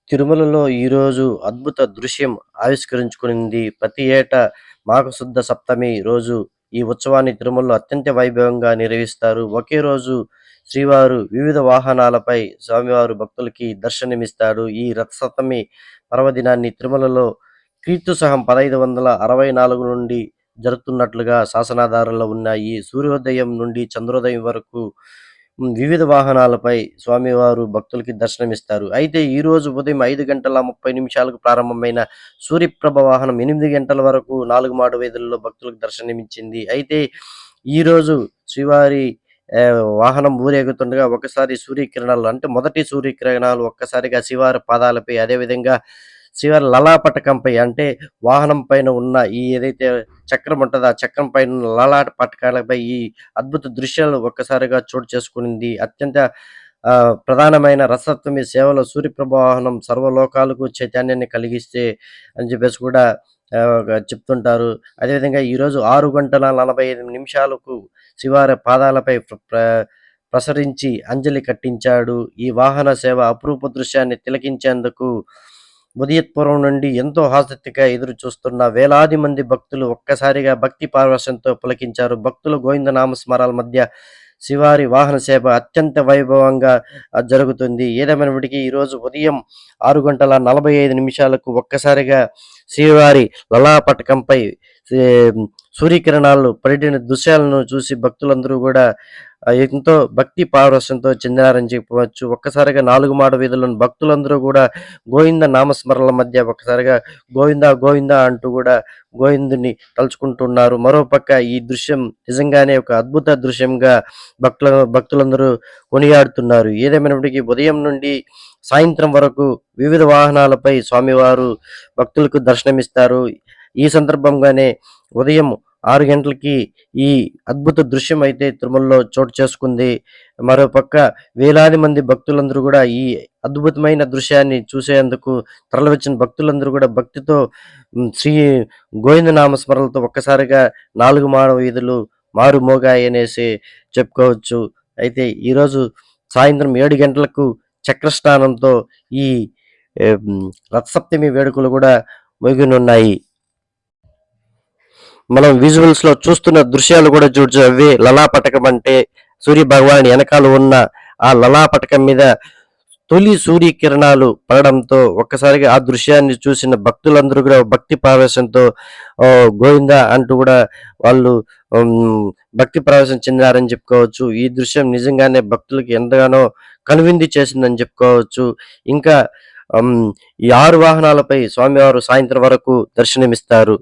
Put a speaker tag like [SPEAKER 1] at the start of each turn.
[SPEAKER 1] తిరుమలలో ఈరోజు అద్భుత దృశ్యం ఆవిష్కరించుకునింది. ప్రతి ఏటా మాఘశుద్ధ సప్తమి రోజు ఈ ఉత్సవాన్ని తిరుమలలో అత్యంత వైభవంగా నిర్వహిస్తారు. ఒకే రోజు శ్రీవారు వివిధ వాహనాలపై స్వామివారు భక్తులకి దర్శనమిస్తాడు. ఈ రథసప్తమి పర్వదినాన్ని తిరుమలలో క్రీస్తు శకం 1564 నుండి జరుగుతున్నట్లుగా శాసనాధారాల్లో ఉన్నాయి. సూర్యోదయం నుండి చంద్రోదయం వరకు వివిధ వాహనాలపై స్వామివారు భక్తులకి దర్శనమిస్తారు. అయితే ఈరోజు ఉదయం 5:30 ప్రారంభమైన సూర్యప్రభ వాహనం 8 గంటల వరకు 4 మాడ వీధుల్లో భక్తులకు దర్శనమిచ్చింది. అయితే ఈరోజు శ్రీవారి వాహనం ఊరేగుతుండగా ఒకసారి సూర్యకిరణాలు అంటే మొదటి సూర్యకిరణాలు ఒక్కసారిగా శ్రీవారి పాదాలపై, అదేవిధంగా శ్రీవారి లలాపటకంపై అంటే వాహనం పైన ఉన్న ఈ ఏదైతే చక్రం ఉంటదో ఆ చక్రం పైన ఉన్న లలాట పటకాలపై ఈ అద్భుత దృశ్యాలు ఒక్కసారిగా చోటు చేసుకునింది. అత్యంత ప్రధానమైన రథసప్తమి సేవలో సూర్యప్రభ వాహనం సర్వలోకాలకు చైతన్యాన్ని కలిగిస్తే అని చెప్పేసి కూడా చెప్తుంటారు. అదేవిధంగా ఈరోజు 6:45 శ్రీవారి పాదాలపై ప్రసరించి అంజలి కట్టించాడు. ఈ వాహన సేవ అపురూప దృశ్యాన్ని తిలకించేందుకు ఉదయపూర్వం నుండి ఎంతో ఆసక్తిగా ఎదురు చూస్తున్న వేలాది మంది భక్తులు ఒక్కసారిగా భక్తి పారవశ్యంతో పులకించారు. భక్తుల గోవింద నామస్మరాల మధ్య శివారి వాహన సేవ అత్యంత వైభవంగా జరుగుతుంది. ఏదేమైనప్పటికీ ఈరోజు ఉదయం 6:45 ఒక్కసారిగా శ్రీవారి లలాపటకంపై సూర్యకిరణాలు పడిన దృశ్యాలను చూసి భక్తులందరూ కూడా ఎంతో భక్తి పారవశ్యంతో చెందినారని చెప్పవచ్చు. ఒక్కసారిగా 4 మాడ వీధులను భక్తులందరూ కూడా గోవింద నామస్మరణల మధ్య ఒక్కసారిగా గోవింద గోవింద అంటూ కూడా గోవిందుని తలుచుకుంటున్నారు. మరోపక్క ఈ దృశ్యం నిజంగానే ఒక అద్భుత దృశ్యంగా భక్తులందరూ కొనియాడుతున్నారు. ఏదేమైనప్పటికీ ఉదయం నుండి సాయంత్రం వరకు వివిధ వాహనాలపై స్వామివారు భక్తులకు దర్శనమిస్తారు. ఈ సందర్భంగానే ఉదయం 6 గంటలకి ఈ అద్భుత దృశ్యం అయితే తిరుమలలో చోటు చేసుకుంది. మరోపక్క వేలాది మంది భక్తులందరూ కూడా ఈ అద్భుతమైన దృశ్యాన్ని చూసేందుకు తరలివచ్చిన భక్తులందరూ కూడా భక్తితో శ్రీ గోవింద నామస్మరణలతో ఒక్కసారిగా 4 మాడ వీధులు మారుమోగాయి అనేసి చెప్పుకోవచ్చు. అయితే ఈరోజు సాయంత్రం 7 గంటలకు చక్రస్నానంతో ఈ రథసప్తమి వేడుకలు కూడా ముగినున్నాయి. మనం విజువల్స్ లో చూస్తున్న దృశ్యాలు కూడా చూడచ్చు. అవి లలాపటకం అంటే సూర్య భగవాన్ వెనకాల ఉన్న ఆ లలాపటకం మీద తొలి సూర్యకిరణాలు పడడంతో ఒక్కసారిగా ఆ దృశ్యాన్ని చూసిన భక్తులందరూ కూడా భక్తి పారవశ్యంతో గోవింద అంటూ కూడా వాళ్ళు భక్తి పారవశ్యం చెందారని చెప్పుకోవచ్చు. ఈ దృశ్యం నిజంగానే భక్తులకి ఎంతగానో కనువిందు చేసిందని చెప్పుకోవచ్చు. ఇంకా ఈ 6 వాహనాలపై స్వామివారు సాయంత్రం వరకు దర్శనమిస్తారు.